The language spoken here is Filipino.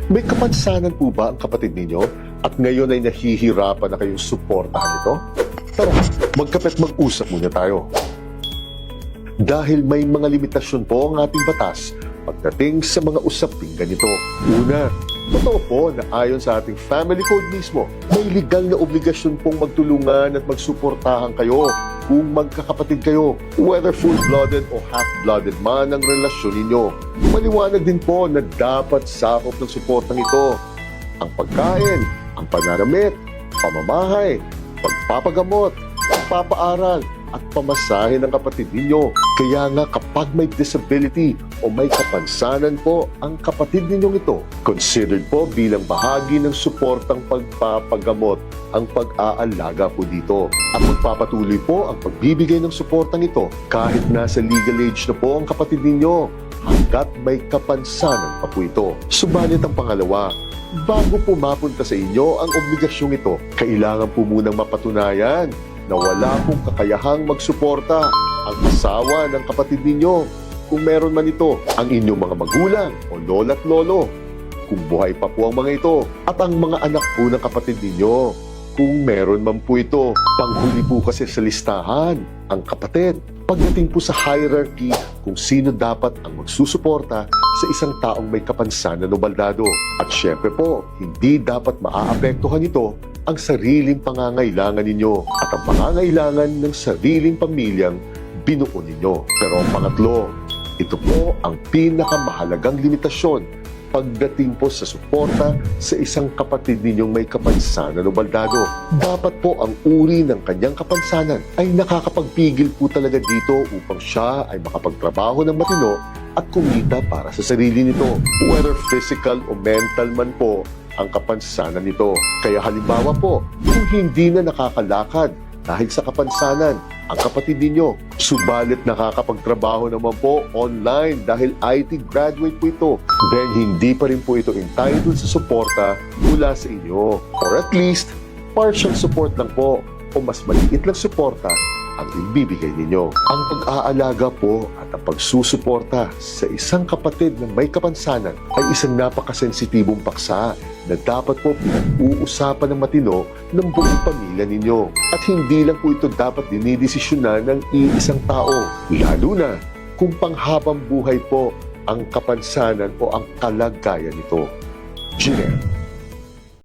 May kapansanan po ba ang kapatid ninyo at ngayon ay nahihirapan na kayong suportahan ito? Tara, magkape't mag-usap muna tayo. Dahil may mga limitasyon po ang ating batas pagdating sa mga usaping ganito. Una, totoo po na ayon sa ating family code mismo, may legal na obligasyon pong magtulungan at magsuportahan kayo kung magkakapatid kayo, whether full-blooded o half-blooded man ang relasyon ninyo. Maliwanag din po na dapat sakop ng suportang ito ang pagkain, ang pananamit, pamamahay, pagpapagamot, pagpapaaral, at pamasahe ng kapatid ninyo. Kaya nga kapag may disability o may kapansanan po ang kapatid ninyong ito, considered po bilang bahagi ng suportang pagpapagamot ang pag-aalaga po dito. At magpapatuloy po ang pagbibigay ng suportang ito kahit nasa legal age na po ang kapatid ninyo hanggat may kapansanan pa po ito. Subalit ang pangalawa, bago po mapunta sa inyo ang obligasyong ito, kailangan po munang mapatunayan na wala pong kakayahang magsuporta ang asawa ng kapatid ninyo. Kung meron man ito, ang inyong mga magulang o lola't lolo, kung buhay pa po ang mga ito, at ang mga anak po ng kapatid ninyo, kung meron man po ito. Panghuli po kasi sa listahan ang kapatid. Pagdating po sa hierarchy kung sino dapat ang magsusuporta sa isang taong may kapansanan o baldado. At syempre po, hindi dapat maaapektuhan ito ang sariling pangangailangan ninyo at ang pangangailangan ng sariling pamilyang binuo ninyo. Pero ang pangatlo, ito po ang pinakamahalagang limitasyon pagdating po sa suporta sa isang kapatid ninyong may kapansanan o baldado. Dapat po ang uri ng kanyang kapansanan ay nakakapagpigil po talaga dito upang siya ay makapagtrabaho ng matino at kumita para sa sarili nito, whether physical o mental man po ang kapansanan nito. Kaya halimbawa po, kung hindi na nakakalakad dahil sa kapansanan ang kapatid ninyo, subalit nakakapagtrabaho naman po online dahil IT graduate po ito, then hindi pa rin po ito entitled sa suporta mula sa inyo. Or at least, partial support lang po o mas maliit lang suporta ang ibibigay ninyo. Ang pag-aalaga po at ang pagsusuporta sa isang kapatid na may kapansanan ay isang napakasensitibong paksa na dapat po pinag-uusapan ng matino ng buong pamilya ninyo. At hindi lang po ito dapat dinidesisyonan ng iisang tao, lalo na kung panghabang buhay po ang kapansanan o ang kalagayan nito. Jeanette.